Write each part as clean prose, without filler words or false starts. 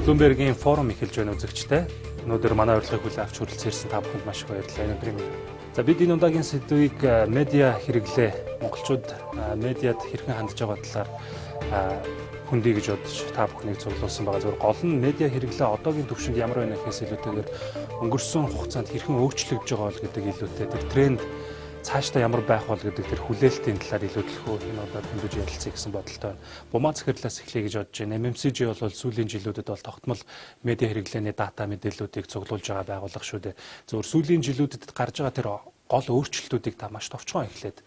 Bloomberg-ийн ФОРУМ эхэлж байна үзэгчтэй. Өнөөдөр манай урилгыг хүлээн авч хүрэлцэн ирсэн та бүхэнд маш их баярлалаа. Өнөөдрийн за бид энэ удаагийн сэдвийг медиа хэрэглээ. Монголчууд медиад хэрхэн хандж байгаа талаар хүндий гэж бодож та бүхнийг цуглуулсан байгаа. Зөвхөн гол нь медиа хэрэглээ одоогийн түвшинд ямар байна гэхээс илүүтэйгээр өнгөрсөн хугацаанд хэрхэн өөрчлөгдөж байгаа бол гэдэг илүүтэй тэр тренд цаашдаа ямар байх бол гэдэг тэр хүлээлтийн талаар илүү төлхөө энэ удаад хөндөж ярилцъя гэсэн бодолтой байна. Бумаа захирлаас эхлэе гэж бодож байна. MMCG бол сүүлийн жилүүдэд бол тогтмол медиа хэрэглээний дата мэдээллүүдийг цуглуулж байгаа байгууллага шүү дээ. Зөвхөн сүүлийн жилүүдэд гарч байгаа тэр гол өөрчлөлтүүдийг та маш товчхон эхлээд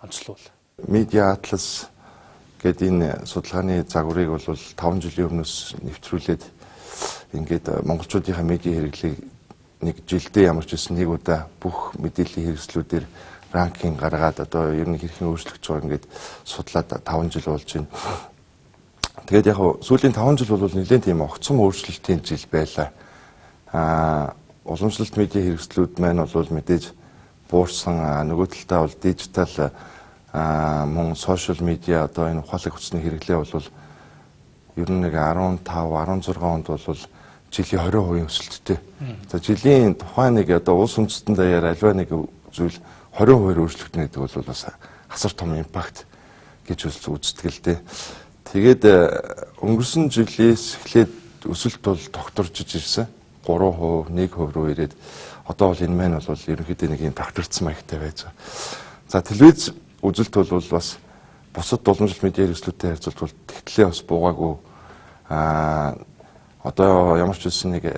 онцлуул. Медиа атлас гэдэг энэ судалгааны загварыг бол 5 жилийн өмнөөс нэвтрүүлээд ингээд монголчуудынхаа медиа хэрэглээг нэг жилдээ ямар ч байсан нэг удаа бүх мэдээллийн хэрэгслүүдээр ранкинг гаргаад одоо ер нь хэрхэн өөрчлөгдөж байгаа ингээд судлаад 5 жил болж байна. Тэгээд яг сүүлийн 5 жил бол нэлээд тийм огцом өөрчлөлтийн жил байлаа. Уламжлалт медиа хэрэгслүүд маань бол мэдээж буурсан, нөгөө талдаа бол дижитал мөн сошиал медиа одоо энэ ухаалаг хүчний хэрэглээ бол ер нь нэг 15, 16 онд бол жилийн 20% өсөлттэй. За жилийн тухайн нэг одоо улс үндэстэн даяар альва нэг зүйл 20% өөрчлөгдөнө гэдэг бол бас асар том импакт гэж үздэг л дээ. Тэгээд өнгөрсөн жилээс эхлээд өсөлт бол тогтворж ирсэн. 3%, 1% руу ирээд одоо бол энэ маань бол ерөнхийдөө нэг юм тогтворцсон маягтай байж байгаа. За телевиз үзэлт бол бас бусад уламжлалт медиа хэрэгслүүдтэй харьцуулбал тэгтлээ бас буугаагүй. Одоо ямар ч үсэн нэг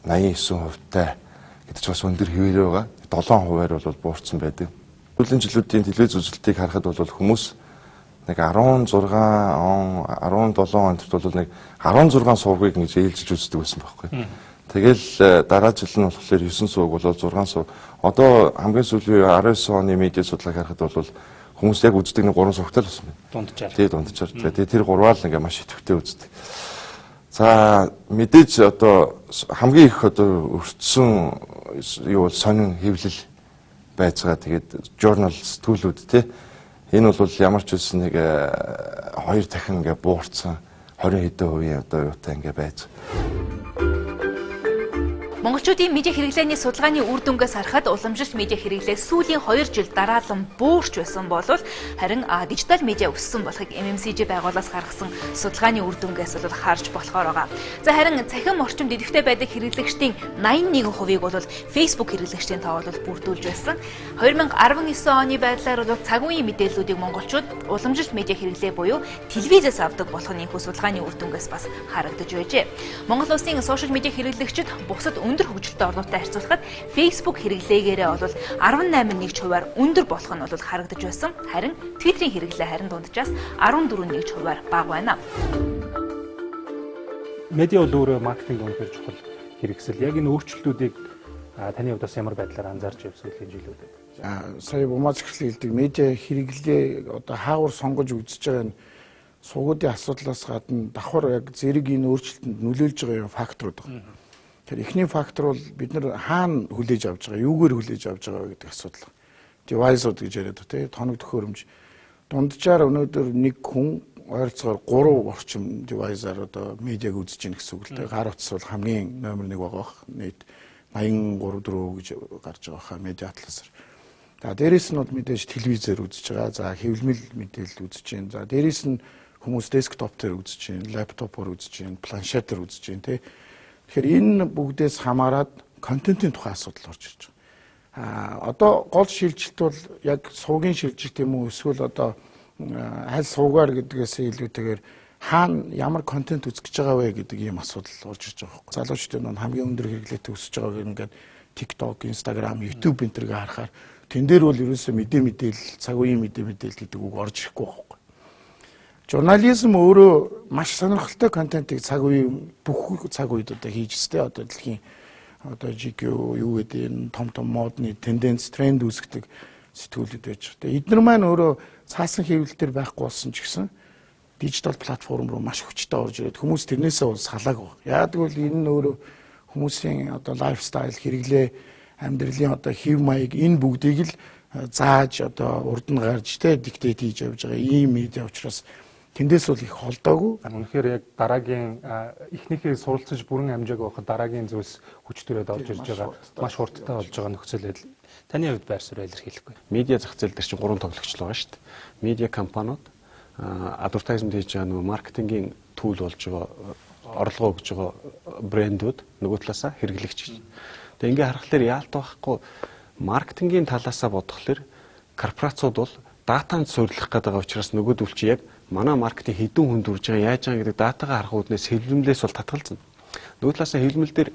89% тай гэдэг ч бас өндөр хэвээр байгаа. 7% бол буурсан байдаг. Сүүлийн жилүүдийн телевиз үзэлтийг харахад бол хүмүүс нэг 16 он 17 онд бол нэг 16 сувгийг ингэж ээлжиж үздэг байсан байхгүй. Тэгэл дараа жил нь болохоор 9 сувг болоод 6 сувг. Одоо хамгийн сүүлийн 19 оны медиа судалгааг харахад бол хүмүүс яг үздэг нэг 3 сувгтай л болсон байна. Дунджаар. Тэгээ дунджаар. Тэгээ тэр гурваал ингээ маш идэвхтэй үздэг. За мэдээж одоо хамгийн их одоо өртсөн юу бол сонин хэвлэл байж байгаа. Тэгээд журнал сэтгүүлүүд те энэ бол ямар ч үсэн нэг 2 дахин ингээ буурсан 20 хэдэн хувийн одоо юутай ингээ байж. Монголчуудын медиа хэрэглээний судалгааны үр дүнгээс харахад уламжлалт медиа хэрэглээ сүүлийн 2 жил дараалан буурч байсан бол харин дижитал медиа өссөн болохыг MMCG байгууллагаас гаргасан судалгааны үр дүнгээс бол харж болохоор байгаа. За харин цахим орчимд идэвхтэй байдаг хэрэглэгчдийн 81%-ийг бол Facebook хэрэглэгчдийн тоо бол бүрдүүлж байсан. 2019 оны байдлаар бол цаг үеийн мэдээллүүдийг монголчууд уламжлалт медиа хэрэглээ буюу телевизээс авдаг болох нь энэхүү судалгааны үр дүнгээс бас харагдаж байжээ. Монгол улсын сошиал медиа хэрэглэгчид бусад өндөр хөгжилтэй орнуудтай харьцуулахад Facebook хэрэглээгээрээ бол 18%-аар өндөр болох нь бол харагдаж байсан. Харин Twitter-ийн хэрэглээ харин дунджаас 14%-аар бага байна. Медиа бол өөрөө маркетинг үнэхээр чухал хэрэгсэл. Яг энэ өөрчлөлтүүдийг таны хувьд бас ямар байдлаар анзаарч явсан сүүлийн жилүүдэд? Сая бумаа захирлын хэлдэг медиа хэрэглээ одоо хаагур сонгож үзэж байгаа нь суугуудын асуудлаас гадна давхар яг зэрэг энэ өөрчлөлтөнд нөлөөлж байгаа факторууд байна. Тэр эхний фактор бол бид нар хаана хүлээж авч байгаа, юугээр хүлээж авч байгаа гэдэг асуудал. Девайсууд гэж яриад байна те, тоног төхөөрөмж. Дунджаар өнөөдөр нэг хүн ойролцоогоор 3 орчим девайсаар одоо медиаг үзэж гин гэсэн үг л те. Гар утас бол хамгийн номер 1 байгаа бах. Нийт 83 гэж гарч байгаа хаа медиа атласаар. За дээрээс нь бол мэдээж телевизээр үзэж байгаа. За хэвлэмэл мэдээлэл үзэж байна. За дээрээс нь хүмүүс десктоп дээр үзэж байна, лаптопоор үзэж байна, планшетээр үзэж байна те. Тэгэхээр энэ бүгдээс хамаарат контентын тухай асуудал орж ирж байгаа. Одоо гол шилжилт бол яг сувгийн шилжилт юм уу эсвэл одоо аль сувгаар гэдгээс илүүтэйгээр хаана ямар контент үзэж байгаа вэ гэдэг ийм асуудал орж ирж байгаа. Залуучууд нь хамгийн өндөр хэрэглээтэй өсөж байгааг ингээд TikTok, Instagram, YouTube энэ төргээ харахаар тэн дээр бол ерөөсөө мэдээлэл, цаг үеийн мэдээлэл гэдэг үг орж ирэхгүй байна. Журнализм өөрөө маш сонирхолтой контентыг цаг үеийн бүх цаг үед одоо хийж өстэй одоо дэлхийн одоо GQ юу гэдэг энэ том модны тенденц тренд үүсгдэг сэтгүүлүүд байж байгаа. Эдгээр маань өөрөө цаасан хэвлэлтэр байхгүй болсон ч гэсэн дижитал платформ руу маш хүчтэй орж ирээд хүмүүс тэрнээсээ бол салаагүй. Яагаад гэвэл энэ нь өөрөө хүмүүсийн одоо лайфстайл хэрэглээ амьдралын одоо хэв маяг энэ бүгдийг л зааж одоо урд нь гарч те диктет хийж явж байгаа ийм медиа учраас тэндээс бол их холдоогүй. Үнэхээр яг дараагийн эхнийхээ суралцаж бүрэн амжаагүй байхад дараагийн зүйлс хүч төрөд орж ирж байгаа маш хурдтай болж байгаа нөхцөл байдал. Таны хувьд байр суурь илэрхийлэхгүй. Медиа зах зээл дээр чинь 3 тоглогч л байгаа шүү дээ. Медиа компаниуд адвертайзмент хийж байгаа нөгөө маркетингийн түүл болж байгаа орлогоо өгж байгаа брэндүүд нөгөө талаасаа хэрэглэгч гэж. Тэгээ ингээ харахаар яалт байхгүй маркетингийн талаасаа бодохлоор корпорациуд бол датанд суйрлах гэдэг учраас нөгөөдөл чи яг манай маркетинг хэдэн хүнд үрж байгаа яаж байгаа гэдэг датагаа харах үүднээс хэлбэмлээс бол татгалзна. Нөгөө талаасаа хэлбэмэл дээр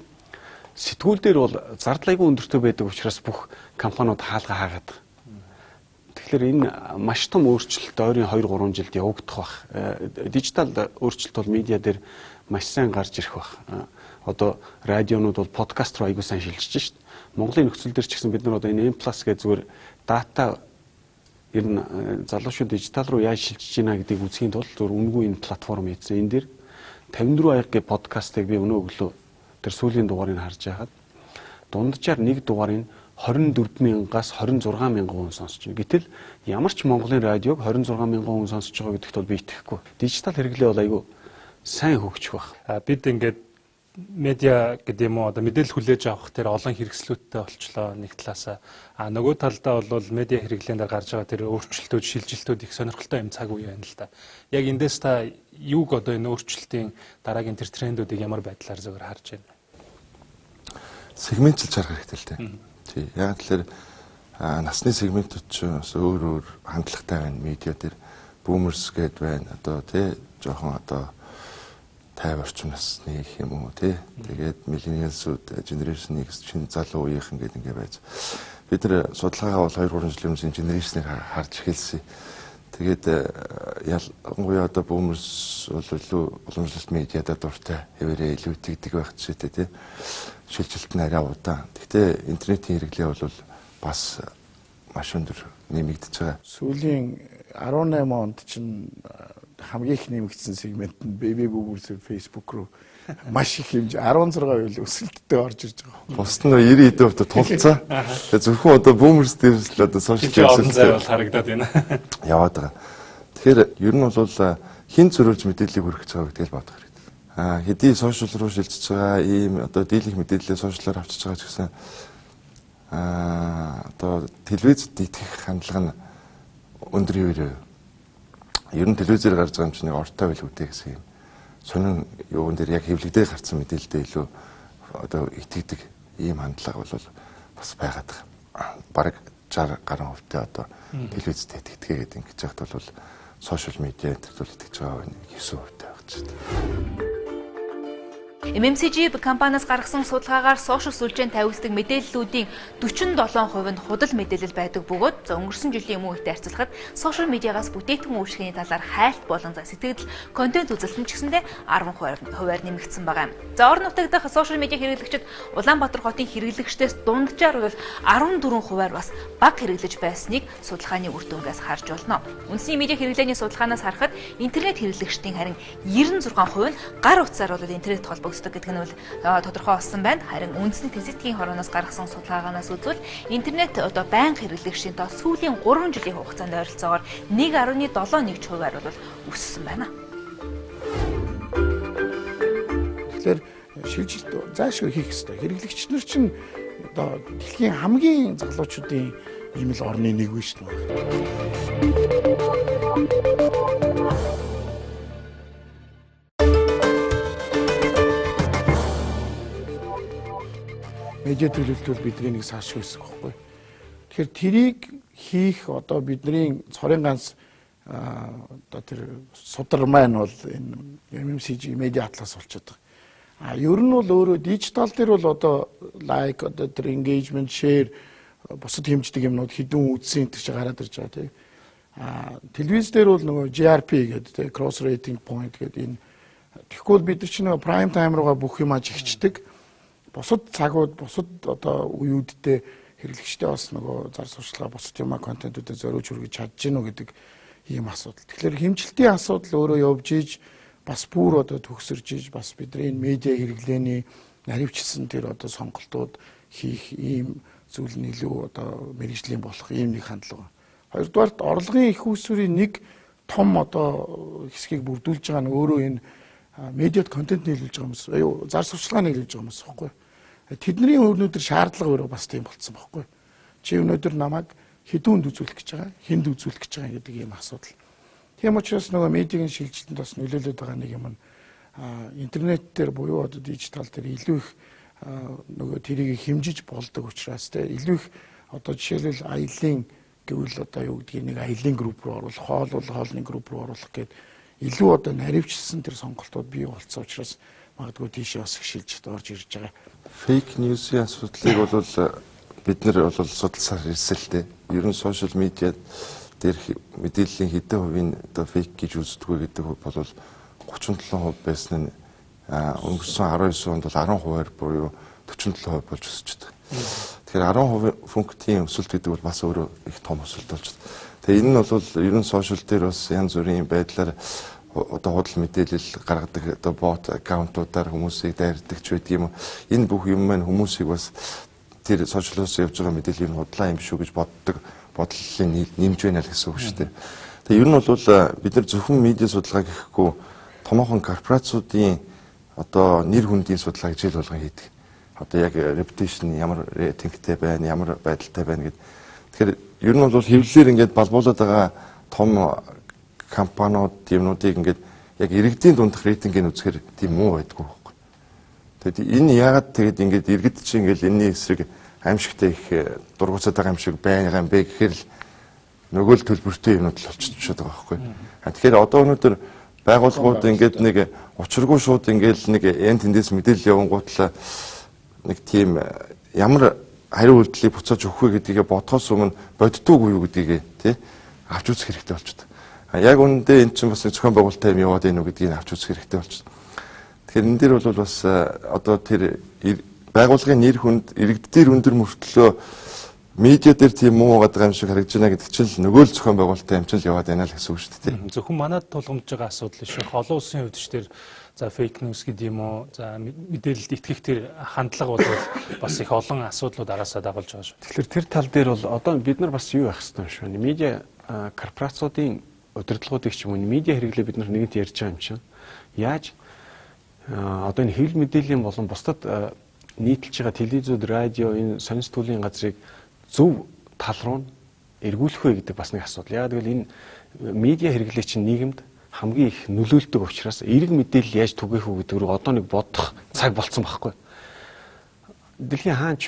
сэтгүүл дээр бол зардлайгүй өндөртэй байдаг учраас бүх компаниуд хаалга хаагаад байгаа. Тэгэхээр энэ маш том өөрчлөлт ойрын 2-3 жилд явагдах бах. Дижитал өөрчлөлт бол медиа дээр маш сайн гарч ирэх бах. Одоо радионууд бол подкаст руу аягүй сайн шилжиж шít. Монголын нөхцөл дээр ч гэсэн бид нар одоо энэ M+ гэж зүгээр дата ер нь залуучууд дижитал руу яаж шилжиж байна гэдгийг үзхийн тулд зөв үнгүй энэ платформ хийсэн. Энэ дээр 54 аяг гэх подкастыг би өнөө өглөө тэр сүүлийн дугаарыг харж байхад дунджаар нэг дугаарыг 24,000-аас 26,000 хүн сонсож байна. Гэтэл ямар ч Монголын радиог 26,000 хүн сонсож байгаа гэдэгт бол би итгэхгүй. Дижитал хэрэглээ бол айгүй сайн хөгжих бах. Бид ингээд медиа гэдэг юм уу одоо мэдээлэл хүлээж авах тэр олон хэрэгслүүдтэй болчлоо нэг талаасаа. Нөгөө талдаа бол медиа хэрэглээнд гарч байгаа тэр өөрчлөлтүүд, шилжилтүүд их сонирхолтой юм цаг үе байна л да. Яг эндээс та юуг одоо энэ өөрчлөлтийн дараагийн тэр трендүүдийг ямар байдлаар зөвөр харж байна? Сегментчилж харах хэрэгтэй л дээ. Тий. Яг тэгэхээр насны сегментүүд ч өөр хандлагатай байна. Медиа дээр boomers гэдээ байна. Одоо тий жоохон одоо 50 орчим насны гэх юм уу тий. Тэгээд millennials-ууд generation X чинь залуу үеийнхэн гэдэг ингэ байж. Бид нар судалгаагаа бол 2-3 жилийн өмнө generation-ыг харж эхэлсэн. Тэгээд ялангуяа одоо boomers бол илүү уламжлалт медиадад дуртай хэвээрээ илүү итгэдэг байх жишээтэй тий. Шилжилт нь арай удаан. Гэхдээ интернетийн хэрэглээ бол бас маш өндөр нэмэгдэж байгаа. Сүүлийн 18 онд чинь хамгийн их нэмэгдсэн сегмент нь baby boomers Facebook руу маш их хэмжээ 16 үйл өсөлттэй орж ирж байгаа. Бусд нь 90% тулцаа. Тэгээ зөвхөн одоо boomers дээрс л одоо сошиал медиа харагдаад байна. Яваад байгаа. Тэгэхээр ер нь бол хин зөрүүлж мэдээллийг хүргэж байгаа гэдгийг л бодох хэрэгтэй. Хэдий сошиал руу шилжиж байгаа ийм одоо дийлэнх мэдээлэлээ сошиалаар авчиж байгаа ч гэсэн одоо телевизэд итгэх хандлага нь өндөр хэвээрээ. Ер нь телевизээр гарч байгаа юм чинь ортой байлгүй гэсэн юм. Сонин юун дээр яг хэвлэгдээ гарсан мэдээлэлдээ илүү одоо итгэдэг ийм хандлага бол бас байгаад байгаа. Бараг 60 гаруй хувьтай одоо телевизэд итгэдэг гэдэг ингэж яхад бол сошиал медиа дээр бол итгэж байгаа 9% байх гэж байна. MMCG компаниас гаргасан судалгаагаар сошиал сүлжээнд тавигддаг мэдээллүүдийн 47% нь худал мэдээлэл байдаг бөгөөд өнгөрсөн жилийн өмнө үетэй харьцуулахад сошиал медиагаас бүтээгдэхүүн үйлчлэгийн талаар хайлт болон сэтгэл контент үзэлтэн ч гэсэндээ 10%-аар нэмэгдсэн байгаа юм. За орон нутаг дахь сошиал медиа хэрэглэгчид Улаанбаатар хотын хэрэглэгчдээс дунджаар бол 14%-аар бас бага хэрэглэж байсныг судалгааны үр дүнгээс харж болно. Үндэсний медиа хэрэглээний судалгаанаас харахад интернет хэрэглэгчдийн харин 96% нь гар утсаар бол интернет холбогддог гэдэг нь бол тодорхой болсон байна. Харин үндэсний тэсэтгийн хорооноос гаргасан судалгааганаас үзвэл интернет одоо байнга хэрэглэгчдийн тоо сүүлийн 3 жилийн хугацаанд ойролцоогоор 1.71%-аар бол өссөн байна. Тэгэхээр шилжилт заашгүй хийх хэрэгтэй. Хэрэглэгч нар чинь одоо дэлхийн хамгийн залуучуудын ийм л орны нэг вэ шүү дээ. Медиа төлөвлөлт бидний нэг саашгүй хэсэг байхгүй. Тэгэхээр тэрийг хийх одоо бидний цорын ганц одоо тэр судар маань бол энэ MMCG медиа атлас болчиход байгаа. Ер нь бол өөрөө дижитал дээр бол одоо лайк одоо тэр engagement share бусад хэмждэг юмнууд хідэн үзсэн гэж гараад ирж байгаа тийм. Телевиз дээр бол нөгөө GRP гэдэг тийм cross rating point гэдэг энэ тэгэхгүй бид нар чинь нөгөө prime time руугаа бүх юм ажигчдэг. Бусад цагууд, бусад одоо үеүүдтэй хэрэглэгчтэй бас нөгөө зар сурчлага бусад юм контентуудыг зориулж хүргэж чадж гинөө гэдэг ийм асуудал. Тэгэхээр хэмжилтийн асуудал өөрөө явж ийж бас бүр одоо төгсөрж ийж бас бидний медиа хэрэглээний наривчилсан тэр одоо сонголтууд хийх ийм зүйл нь илүү одоо мэрэгжлийн болох ийм нэг хандлага. Хоёрдугаарт орлогын их үүсвэрийн нэг том одоо хэсгийг бүрдүүлж байгаа нь өөрөө энэ медиад контент нийлүүлж байгаа хүмүүс, зар сурчлагаа нийлүүлж байгаа хүмүүс баггүй. Тэдний өнөөдөр шаардлага өөрөө бас тийм болцсон баггүй. Чи өнөөдөр намайг хэдүүнд үзүүлэх гэж байгаа, хүнд үзүүлэх гэж байгаа гэдэг ийм асуудал. Тийм учраас нөгөө медиагийн шилжилтэнд бас нөлөөлөд байгаа нэг юм нь интернет дээр буюу одоо дижитал дээр илүү их нөгөө тэрийг хэмжиж болдог учраас илүү их одоо жишээлбэл аялын гэвэл одоо юу гэдгийг нэг аялын групп руу оруулах, хоолны групп руу оруулах гэдэг илүү одоо наривчилсан тэр сонголтууд бий болцсон учраас магадгүй тийшээ бас их шилжилт орж ирж байгаа. Фейк ньюсийн асуудлыг бол бид нар бол судалсаар ирсэн л дээ. Ер нь сошиал медиа дээрх мэдээллийн хэдэн хувийн одоо фейк гэж үздэг вэ гэдэг бол 37% байсан нь өнгөрсөн 19 онд бол 10% буюу 47% болж өсөж байгаа. Тэгэхээр 10% пунктийн өсөлт гэдэг бол бас өөрөө их том өсөлт болж байна. Тэгээ энэ нь бол ер нь сошиал дээр бас янз бүрийн байдлаар одоо худал мэдээлэл гаргадаг одоо бот аккаунтуудаар хүмүүсийг дайрдаг ч байдаг юм. Энэ бүх юм маань хүмүүсийг бас тэр сошиалоос явж байгаа мэдээллийн худлаа юм шүү гэж боддог бодлолын нэмж байна л гэсэн үг шүү дээ. Тэгээ ер нь бол бид нар зөвхөн медиа судалгаа гэхгүй томоохон корпорациудын одоо нэр хүндийн судалгаа жил болгон хийдэг. Одоо яг reputation ямар рейтингтэй байна, ямар байдалтай байна гэдэг. Тэгэхээр ер нь бол хэвлэлээр ингээд балбуулаад байгаа том компаниуд юмнуудыг ингээд яг иргэдийн дундх рейтингийг үзэхээр тийм муу байдгүй байхгүй. Тэгээд энэ яагаад тэгээд ингээд иргэд чинь ингээд энэний эсрэг аимшигтай их дургуцаад байгаа юм шиг байна юм бэ гэхээр л нөгөө л төлбөртэй юмнууд л болчиход байгаа байхгүй. Тэгэхээр одоо өнөөдөр байгууллагууд ингээд нэг учиргүй шууд ингээд нэг эн тэндээс мэдээлэл явангуутлаа нэг тийм ямар хариу үйлдэлийг буцааж өгөх вэ гэдгийг бодхоос өмнө боддгоогүй юу гэдгийг тий авч үзэх хэрэгтэй болчиход. Яг үүндээ эн чинь бас зохион байгуулалттай юм яваад байна уу гэдгийг авч үзэх хэрэгтэй болчиход. Тэгэхээр энэ дээр бол бас одоо тэр байгууллагын нэр хүнд иргэдээр өндөр мөртлөө медиа дээр тийм муу байгаа юм шиг харагдаж байна гэдэг чинь нөгөө л зохион байгуулалттай юм чинь л яваад байна л гэсэн үг шүү дээ. Зөвхөн манад тулгамж байгаа асуудал шүү. Олон улсын хувьд ч тэр за фейк ньюс гэдэг юм уу, за мэдээлэлд итгэх тэр хандлага бол бас их олон асуудлууд араасаа дагуулж байгаа шүү. Тэгэхээр тэр тал дээр бол одоо бид нар бас юу явах хэрэгтэй юм шүү. Медиа корпорациудын удирдлагуудыг ч юм уу медиа хэрэглээ бид нар нэгэнт ярьж байгаа юм чинь. Яаж одоо энэ хэвлэл мэдээллийн болон бусдад нийтэлж байгаа телевизүүд, радио, энэ сонин сэтгүүлийн газрыг зөв тал руу эргүүлэх вэ гэдэг бас нэг асуудал. Яг гэвэл энэ медиа хэрэглээ чинь нийгэмд хамгийн их нөлөөлдөг учраас эрг мэдээлэл яаж түгээх үү гэдэг рүү одоо нэг бодох цаг болцсон байхгүй. Дэлхийн хаач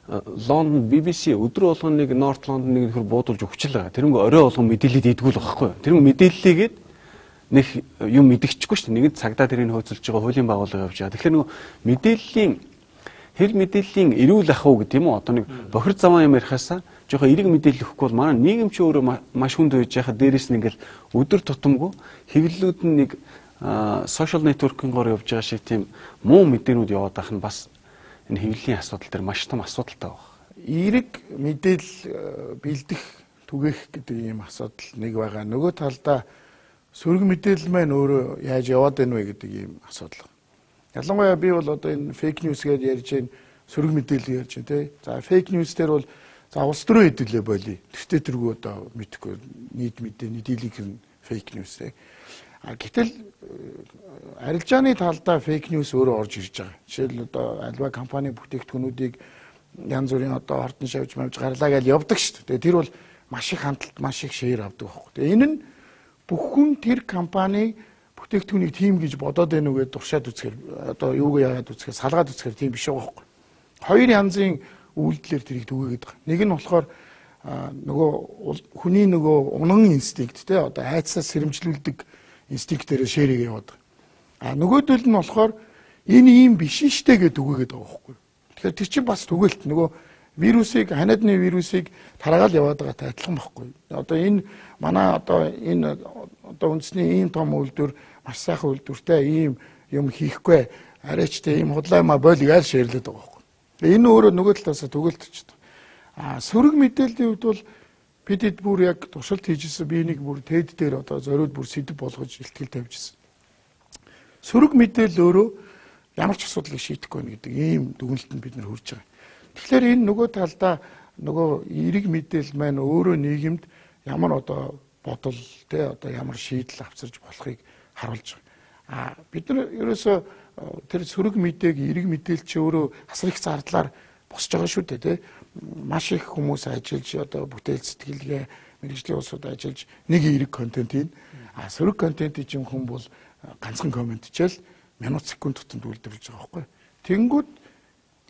Лондон BBC өдөр болгон нэг Норт Лондон нэг нөхөр буудуулж өгчл байгаа. Тэр нэг орой болгон мэдээлэлд идэгүүл байхгүй. Тэр мэдээллийгээд нэг юм мэдчихгүй шүү дээ. Нэгэн цагдаа тэрийг хөөцөлж байгаа хуулийн байгууллага явж байгаа. Тэгэхээр нөгөө мэдээллийн хэр мэдээллийн эрүүл ах уу гэдэг юм уу? Одоо нэг бохир заван юм ярихаасаа жоохон эрэг мэдээлэл өгөхгүй бол манай нийгэм ч өөрөө маш хүнд байж яхад дээрээс нь ингээл өдөр тутамгүй хэвлэлүүд нь нэг сошиал нэтворкингоор явж байгаа шиг тийм муу мэдээнүүд яваад байх нь бас энэ хэвлэлийн асуудал дээр маш том асуудалтай байна. Эрэг мэдээлэл бэлдэх түгээх гэдэг ийм асуудал нэг байгаа. Нөгөө талдаа сөрөг мэдээлэл маань өөрөө яаж яваад байна вэ гэдэг ийм асуудал. Ялангуяа би бол одоо энэ фейк ньюс гэж ярьж байна, сөрөг мэдээлэл ярьж байна тий. За фейк ньюс дээр бол за улс төрөө хэдүүлээ болий. Тэртээ тэргүй одоо мэдхгүй нийт мэдээ дийлийнх нь фейк ньюс тий. Гэтэл арилжааны талдаа фейк ньюс өөрөө орж ирж байгаа. Жишээл одоо альва компани бүтээгдэхүүнүүдийг янз бүрийн одоо хортон шавж мавж гарлаа гэж явдаг шүү дээ. Тэр бол маш их хандлт, маш их шеэр авдаг байхгүй. Тэгээ энэ нь бүхэн тэр компани бүтээгдэхүүнийг тийм гэж бодоод байна уу гэдээ туршаад үзэхээр одоо юуг яагаад үзэхээр салгаад үзэхээр тийм биш байгаа байхгүй. Хоёр янзын үйлдэлээр тэрийг түгээгээд байгаа. Нэг нь болохоор нөгөө хүний нөгөө унан инстинкт те одоо айцсаа сэрэмжлүүлдэг инстинктээр шээрээ яваад байгаа. Нөгөөдөл нь болохоор энэ ийм биш штэ гэдээ түгээгээд байгаа байхгүй. Тэгэхээр тэр чинь бас түгээлт нөгөө вирусыг ханиадны вирусыг тараагаал яваад байгаатай адилхан байхгүй. Одоо энэ манай одоо энэ одоо үндэсний ийм том үйлдвэр маш сайхан үйлдвэртэй ийм юм хийхгүй арайчтай ийм худлаа юмаа бойл яаж шеэрлээд байгаа байхгүй. Энэ өөрөө нөгөө талаас түгээлтчихэд. Сөрөг мэдээллийн үед бол бидэд бүр яг туршилт хийжсэн би нэг бүр TED дээр одоо зориуд бүр сэдв болгож илтгэл тавьжсэн. Сөрөг мэдээлэл өөрөө ямар ч асуудлыг шийдэхгүй байна гэдэг ийм дүгнэлтэнд бид нар хүрч байгаа. Тэгэхээр энэ нөгөө талдаа нөгөө эрэг мэдээлэл маань өөрөө нийгэмд ямар одоо бодол тэ одоо ямар шийдэл авчирч болохыг харуулж байгаа. Бид нар ерөөсөө тэр сөрөг мэдээг эрэг мэдээлэл чи өөрөө асар их зардлаар босч байгаа шүү дээ тэ. Маш их хүмүүс ажиллаж одоо бүтээл сэтгэлгээ мэргэжлийн улсууд ажиллаж нэг эрэг контентийг сөрөг контентийг чинь хүн бол ганцхан комент хичээл минут секунд тутамд үйлдвэрлэж байгаа байхгүй. Тэнгүүд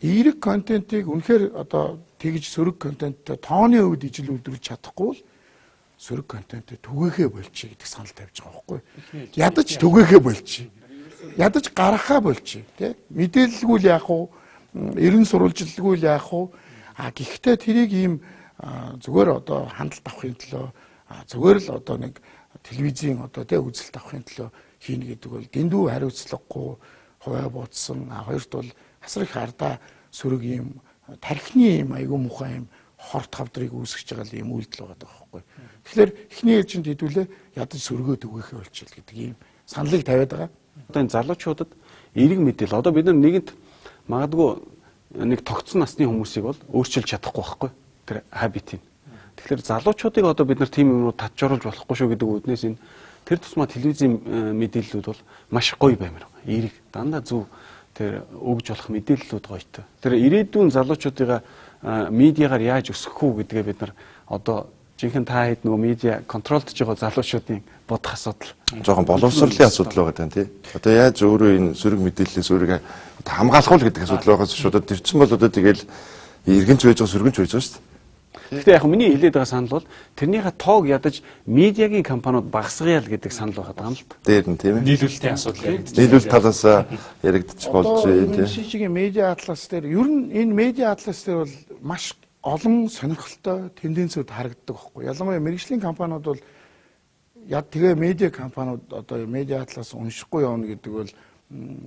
эрэг контентийг үнэхээр одоо тэгж сөрөг контенттэй тооны хувьд ижил үйлдвэрлэж чадахгүй бол сөрөг контенттэй түгээхээ болчих гэдэг санал тавьж байгаа байхгүй. Ядаж түгээхээ болчих. Ядаж гаргахаа болчих тий. Мэдээлэлгүй л яах вэ? Эрен сурвалжилгүй л яах вэ? Гэхдээ тэрийг ийм зүгээр одоо хандлт авахын төлөө зүгээр л одоо нэг телевизийн одоо тий үзэлт авахын төлөө хийнэ гэдэг бол дэндүү хариуцлагагүй хуваа бодсон. Хоёрт бол асар их ардаа сөрөг ийм тархины ийм айгүй мухай ийм хорт хавдрыг үүсгэж байгаа юм үйлдэл байгаа байхгүй. Тэгэхээр эхний ээлжинд хэдүүлээ ядаж сөргөө түгээхээ болчихвол гэдэг ийм саналыг тавиад байгаа. Одоо энэ залуучуудад эерэг мэдээлэл одоо бид нар нэгэнт магадгүй нэг тогтсон насны хүмүүсийг бол өөрчилж чадахгүй байхгүй тэр хабитийг. Тэгэхээр залуучуудыг одоо бид нар тийм юмруу татжууруулж болохгүй шүү гэдэг үднээс энэ тэр тусмаа телевизийн мэдээллүүд бол маш гоё баймир. Эерэг дандаа зөв тэр өгж болох мэдээллүүд гоётой. Тэр ирээдүйн залуучуудыг медиагаар яаж өсгөх үү гэдгээ бид нар одоо жинхэнэ та хэд нөгөө медиа контролдж байгаа залуучуудын бодох асуудал. Жохон боловсролын асуудал байгаа тийм. Одоо яаж өөрөө энэ сөрөг мэдээллээс өөрийгөө хамгаалах уу гэдэг асуудал байгаа шүү. Одоо тэрсэн бол одоо тэгэл иргэнч байж байгаа сөргөнч байж байгаа шүү дээ. Гэхдээ яг миний хэлээд байгаа санал бол тэрнийхээ тоог ядаж медиагийн компаниуд багасгая л гэдэг санал байгаа юм л та. Дээр нь тийм ээ. Нийлүүлэлтийн асуудал яригдчих. Нийлүүлэлт талаас яригдчих болж тийм. Шижигийн медиа атлас дээр ер нь энэ медиа атлас дээр бол маш олон сонирхолтой тенденцүүд харагддаг байхгүй. Ялангуяа мэргэжлийн компаниуд бол яг тэгээ медиа компаниуд одоо медиа атлас уншихгүй явна гэдэг бол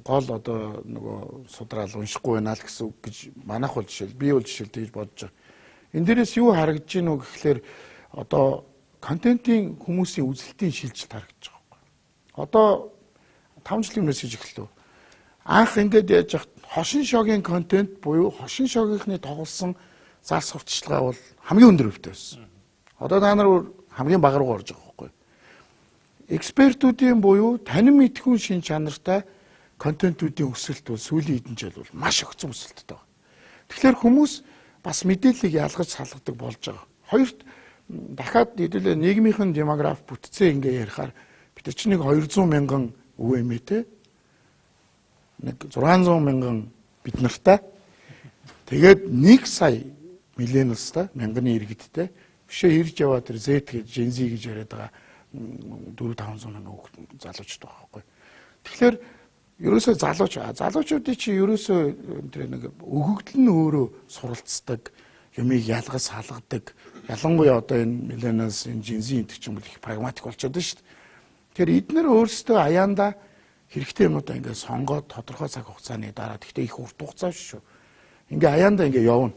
гол одоо нөгөө судраал уншихгүй байна л гэсэн үг гэж манайх бол жишээл би бол жишээл тэгж бодож байгаа. Энэ дээрээс юу харагдаж гинөө гэхлээр одоо контентын хүмүүсийн үзэлтийн шилжилт харагдаж байгаа байхгүй. Одоо 5 жилийн өмнөөс хийж эхэллээ. Анх ингээд яаж яхад хошин шогийн контент буюу хошин шогийнхны тоглосон зар сурталчилгаа бол хамгийн өндөр хөвтэй байсан. Одоо та нар хамгийн бага руу орж байгаа байхгүй. Экспертүүдийн буюу танин мэдхүүн шин чанартай контентуудын өсөлт бол сүүлийн хэдэн жил бол маш өгцөн өсөлттэй байна. Тэгэхээр хүмүүс бас мэдээллийг ялгаж салгадаг болж байгаа. Хоёрт дахиад хэдүүлээ нийгмийнхэн демограф бүтцээ ингээ ярихаар бид чинь нэг 200 мянган өвөмэтэй нэг 600 мянган бид нартай тэгээд 1 сая миллениалстай мянганы иргэдтэй бишээ ирж яваа тэр Z гэж Gen Z гэж яриад байгаа 400-500 мянган залуучууд байгаа байхгүй. Тэгэхээр ерөөсөө залуучуудын чи ерөөсөө тэр нэг өгөгдөл нь өөрөө суралцдаг, юмыг ялгаж салгадаг. Ялангуяа одоо энэ миллениалс, энэ Gen Z гэдэг ч юм бол их прагматик болчиход байна шүү дээ. Тэгэхээр эдгээр өөрсдөө аяанда хэрэгтэй юмудаа ингээд сонгоод тодорхой цаг хугацааны дараа гэхдээ их урт хугацаа шүү. Ингээ аяанда ингээ явна.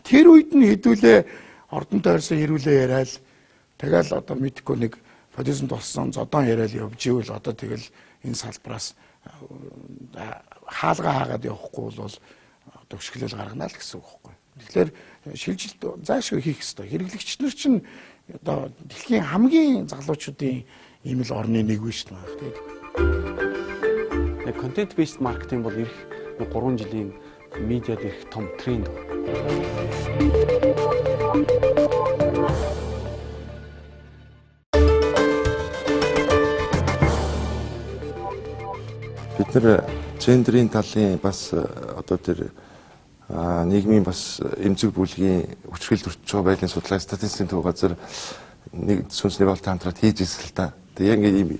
Тэр үед нь хэдүүлээ ордонтой орсон хэрүүлээ яриад тэгэл одоо мэдхгүй нэг продюсент болсон зодон яриад явж ивэл одоо тэгэл энэ салбараас хаалга хаагаад явахгүй бол одоо хөшгөлөл гаргана л гэсэн үг байхгүй. Тэгэхээр шилжилт заашгүй хийх ёстой. Хэрэглэгч нар чинь одоо дэлхийн хамгийн залуучуудын ийм л орны нэг вэ шүү дээ. Яг content based marketing бол ирэх 3 жилийн медиад ирэх том тренд. Бид нэр гендерийн талын бас одоо тэр нийгмийн бас эмзэг бүлгийн хүчрхийлэл төрж байгаа байдлын судлаа статистикийн төв газар нэг сүнсний болт хамтраад хийж ирсэн л та. Тэгээ яг ийм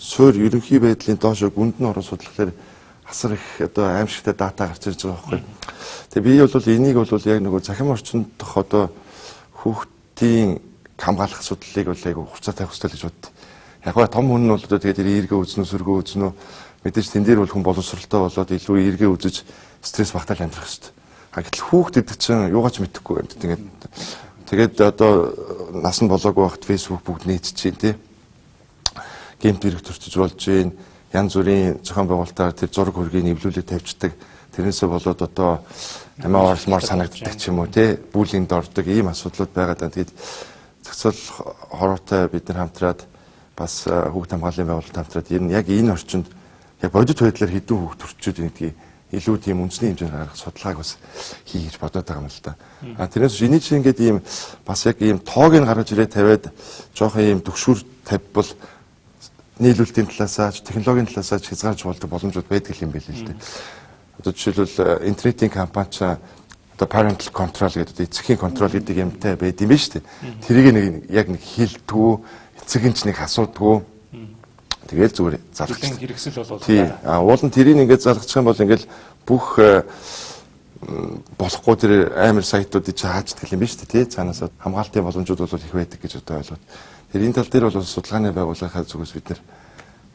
суур ерөнхий байдлын доошо гүнд нь орон судлахлаар асар их одоо аимшигтай дата гарч ирж байгаа байхгүй. Тэгээ би бол энийг бол яг нөгөө захим орчинд дох одоо хүүхдийн хамгаалах судлалыг бол яг хугацаа тавих хэрэгтэй гэж боддог. Яг гоо том хүн нь бол одоо тэгээд тэр эргээ үзнэ сөргөө үзнэ мэдээж тэн дээр бол хүн боловсралтай болоод илүү эргээ үзэж стресс багтаал амьдрах хэрэгтэй. Гэтэл хүүхд гэдэг чинь юугаач мэдэхгүй юм. Тэгээд одоо нас нь болоогүй байхад Facebook бүгд нээчихээн тий. Гэмт хэрэг төрчж болж байна. Янз бүрийн зохион байгуулалтаар тэр зураг хөргийг нэвлүүлээд тавьчихдаг. Тэрнээсээ болоод одоо амиа орлмоор санагддаг ч юм уу тий. Бүлинд ордог ийм асуудлууд байгаа даа. Тэгээд зохицол хороотой бид нар хамтраад бас хүүхд хамгааллын байгууллагад хамтраад яг энэ орчинд яг бодит байдлаар хэдэн хүүхд төрчөөд гэдгийг илүү тийм үндэсний хэмжээнд гаргах судалгааг бас хий гэж бодоод байгаа юм л да. Тэрнээс энийг чинь ингээд ийм бас яг ийм тоог нь гаргаж ирээ тавиад жоохон ийм төгшүүр тавьбал нийлүүлэлтийн талаасаа технологийн талаасаа хязгаарч болдог боломжууд байдаг юм байл л дээ. Одоо жишээлбэл интернетийн компани ч одоо parental control гэдэг эцгийн контрол гэдэг юмтай байд юм байна шүү дээ. Тэрийг нэг яг нэг хилдэггүй, эцэг нь ч нэг асуудгүй. Тэгэл зүгээр залгах хэрэгсэл болоод. Тий. Уул нь тэрийг ингээд залгачих юм бол ингээд бүх болохгүй тэр амар сайтуудыг хааждаг юм байна шүү дээ. Тий. Цаанаас хамгаалтын боломжууд бол их байдаг гэж одоо ойлгоод. Тэр энэ тал дээр бол судалгааны байгууллагын зүгээс бид нар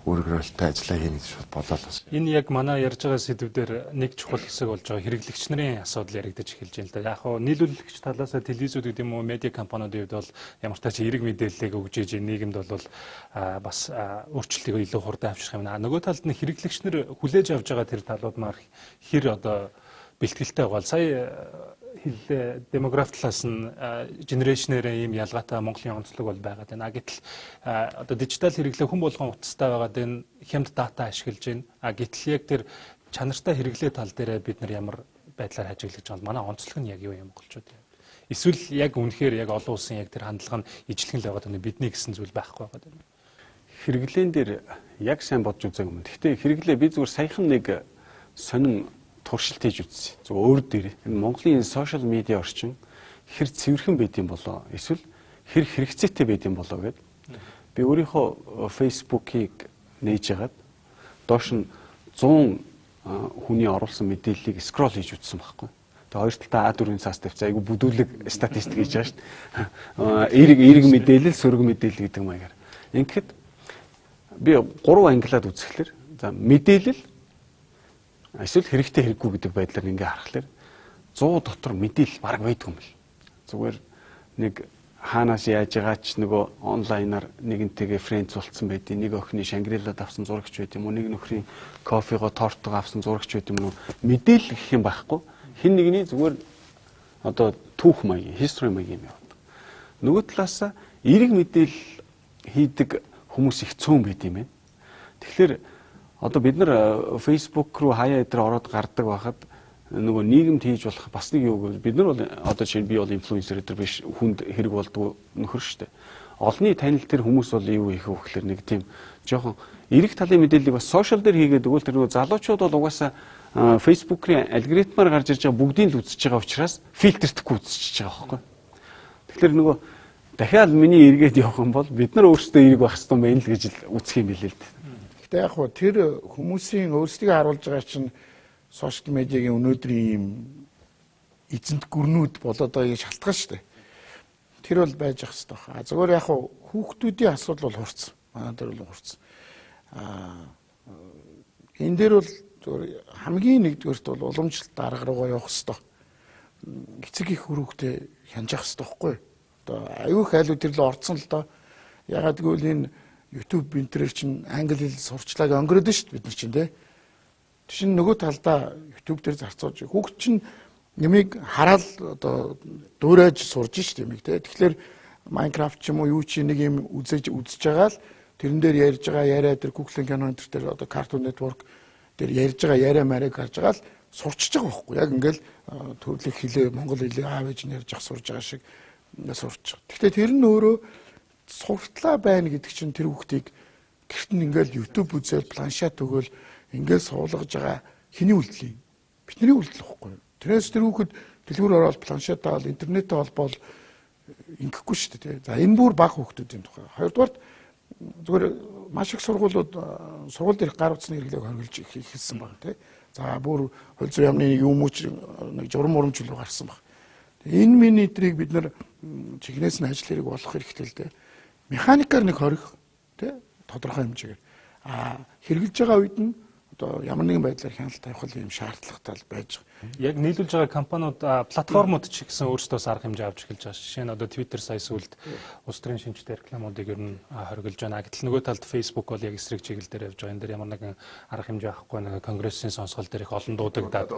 өөрөөрөлтэй ажиллаа хийнэ гэж бодоод байна. Энэ яг манай ярьж байгаа сэдвүүдээр нэг чухал хэсэг болж байгаа хэрэглэгч нарын асуудал яригдаж эхэлж байна л да. Яг хоо нийлүүлэгч талаас телевизүүд гэдэг юм уу медиа компаниудын хувьд бол ямар ч тач эерэг мэдээллийг өгж иж нийгэмд бол бас өөрчлөлтийг илүү хурдан авчрах юм. Нөгөө талд нь хэрэглэгч нар хүлээж авж байгаа тэр талууд маань хэр одоо бэлтгэлтэй байгаа. Сая хэллээ демографи талаас нь генерашнэрээ ийм ялгаатай Монголын онцлог бол байгаад байна. Гэтэл одоо дижитал хэрэглээ хүн болгон утастай байгаад энэ хямд дата ашиглаж байна. Гэтэл яг тэр чанартай хэрэглээ тал дээр бид нар ямар байдлаар хажиглаж байгаа бол манай онцлог нь яг юу юм монголчууд юм. Эсвэл яг үнэхээр яг олон улсын яг тэр хандлага нь ижлэгэн л байгаад байна. Бидний гэсэн зүйл байхгүй байгаад байна. Хэрэглээн дээр яг сайн бодж үзэх юм. Гэхдээ хэрэглээ би зүгээр саяхан нэг сонин туршилт хийж үзсэн. Зөв өөр дээр энэ Монголын сошиал медиа орчин хэр цэвэрхэн байд юм болоо эсвэл хэр хэрэгцээтэй байд юм болоо гэд би өөрийнхөө фейсбુકийг нээж хагаад доош нь 100 хүний оруулсан мэдээллийг скролл хийж үзсэн байхгүй. Тэгээ хоёр талдаа А4-ийн цаас тавьцаа айгу бүдүүлэг статистик хийж байгаа шүү дээ. Эерэг мэдээлэл, сөрөг мэдээлэл гэдэг маягаар. Ингээд би 3 ангилаад үзэхлээр за мэдээлэл эсвэл хэрэгтэй хэрэггүй гэдэг байдлаар ингээ харахаар 100 дотор мэдээлэл бараг байдгүй юм л. Зүгээр нэг хаанаас яаж байгаач нөгөө онлайнаар нэгэнтэйгээ фрэндс болцсон байдیں۔ Нэг охины Шангрилад авсан зурагч байд юм уу, нэг нөхрийн кофего тортог авсан зурагч байд юм уу. Мэдээлэл гэх юм байхгүй. Хин нэгний зүгээр одоо түүх маяг, history маяг юм яваад. Нөгөө талаас эерэг мэдээлэл хийдэг хүмүүс их цөөн байд юм байна. Тэгэхээр одоо бид нар Facebook руу хаяа өдрөө ороод гардаг байхад нөгөө нийгэмд хийж болох бас нэг юу гэвэл бид нар бол одоо чинь би бол инфлюенсер өдр биш хүнд хэрэг болдог нөхөр шүү дээ. Олонний танил тэр хүмүүс бол юу их вэ гэхээр нэг тийм жоохон эрэг талын мэдээллийг бас сошиал дээр хийгээд өгвөл тэр нөгөө залуучууд бол угаасаа Facebook-ийн алгоритмаар гарч ирж байгаа бүгдийг л үзэж байгаа учраас фильтртэхгүй үзчихэж байгаа байхгүй. Тэгэхээр нөгөө дахиад миний эргээд явах юм бол бид нар өөрсдөө эрэг байх хэрэгтэй байна л гэж л үзэх юм билээ л дээ. Гэхдээ яг хөө тэр хүмүүсийн өөрсдөө харуулж байгаа чинь сошиал медиагийн өнөөдрийн ийм эзэнт гүрнүүд болоод байгаа шалтгаан шүү дээ. Тэр бол байж ах хэрэгтэй байна. Зөвхөн яг хөө хүүхдүүдийн асуудал бол хурцсан. Манай дээр бол хурцсан. Энэ дээр бол хамгийн нэгдүгээрт бол уламжлалт дарга руугаа явах хэрэгтэй. Эцэг их хөрөөгтэй хянжих хэрэгтэй байхгүй юу? Одоо аюух айлууд тэр л орцсон л доо. Ягаад гэвэл энэ YouTube бинтрээр чинь англи хэл сурчлааг өнгөрөөд шүү дээ бид нар чинь тий. Тэшин нөгөө талдаа YouTube дээр зарцуулж хүүхд чинь нэмийг хараад одоо дуурайж сурж шүү дээ юмыг тий. Тэгэхээр Minecraft ч юм уу юу чи нэг юм үзэж байгаа л тэрэн дээр ярьж байгаа яриа дээр Google кино энэ төр одоо Cartoon Network дээр ярьж байгаа яриа марыг харж байгаа л сурчиж байгаа байхгүй яг ингээл төрөлх хэлээ монгол хэлийг аав ээж нь ярьж ах сурж байгаа шиг сурч байгаа. Гэхдээ тэр нь өөрөө суртлаа байна гэдэг чинь тэр хүүхдийг гэрт нь ингээл YouTube үзэл планшет өгөөл ингээл суулгаж байгаа хэний үйлдэл юм? Бидний үйлдэл واخгүй. Тэрээс тэр хүүхэд дэлгүүр ороод планшет аваад интернетээ холбоол ингэхгүй шүү дээ. За энэ бүр бага хүүхдүүдийн тухай. Хоёрдугаар зүгээр маш их сургуулиуд сургууль дээрх гар утасны хэрэглээг хоригдж ихэлсэн байна тий. За бүр хууль зүйн яамны нэг юм уу нэг журам урамж руу гарсан баг. Энэ минитрийг бид нар чихнээс нь ажил хэрэг болох хэрэгтэй л дээ. Механикаар нэг хорих тий тодорхой хэмжээгээр. Хэрэгжилж байгаа үед нь одоо ямар нэгэн байдлаар хяналт тавих юм шаардлагатай байж байгаа. Яг нийлүүлж байгаа компаниуд платформуд ч гэсэн өөрсдөөс арга хэмжээ авч эхэлж байгаа. Жишээ нь одоо Twitter сая сүүлд улс төрийн шинжтэй рекламуудыг ер нь хориглож байна. Гэтэл нөгөө талд Facebook бол яг эсрэг чиглэл дээр явж байгаа. Энэ дээр ямар нэгэн арга хэмжээ авахгүй нэг конгрессийн сонсгол дээр их олон дуудагдаад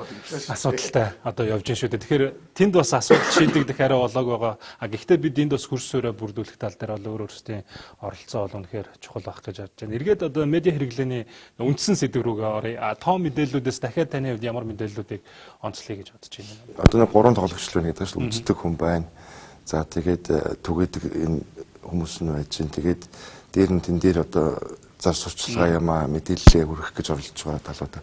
асуудалтай одоо явж байна шүү дээ. Тэгэхээр тэнд бас асуудал шийдэгдэх арай болоог байгаа. Гэхдээ бид энд бас хөрс суурь бүрдүүлэх тал дээр бол өөрсдийн оролцоо бол үнэхээр чухал байх гэж бодож байна. Эргээд одоо медиа хэрэглээний үндсэн сэдв рүүгээ оръё. Том мэдээллүүдээс дахиад таны хувьд ямар мэдээллүүдийг онцлоё гэж бодож байна. Одоо нэг 3 тоглогч л байна гэдэг чинь үздэг хүн байна. За тэгээд түгээдэг энэ хүмүүс нь байж чинь тэгээд дээр нь тэн дээр одоо зар сурчлагаа ямаа мэдээлэлээ хүргэх гэж оролдож байгаа талууд.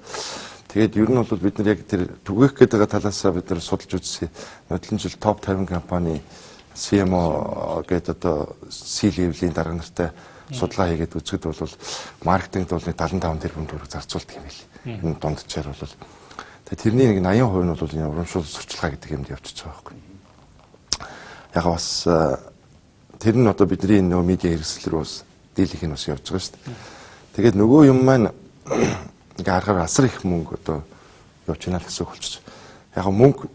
Тэгээд ер нь бол бид нар яг тэр түгээх гэдэг талаасаа бид нар судалж үзсэн. Нодлон жил топ 50 компани CMO гэдэг одоо C-level-ийн дарга нартай судалгаа хийгээд үзэхэд бол маркетингд бол 75 тэрбум төгрөг зарцуулдаг юм билий. Энэ дундчаар бол тэгээд тэрний нэг 80% нь бол энэ урамшуул сурчлагаа гэдэг юмд явчихж байгаа байхгүй. Яг бас тэр нь одоо бидний нөгөө медиа хэрэгсэл рүү бас дийлэх нь бас явж байгаа шүү дээ. Тэгээд нөгөө юм маань ингээ харахаар асар их мөнгө одоо явж байна л гэсэн үг болчих. Яг мөнгө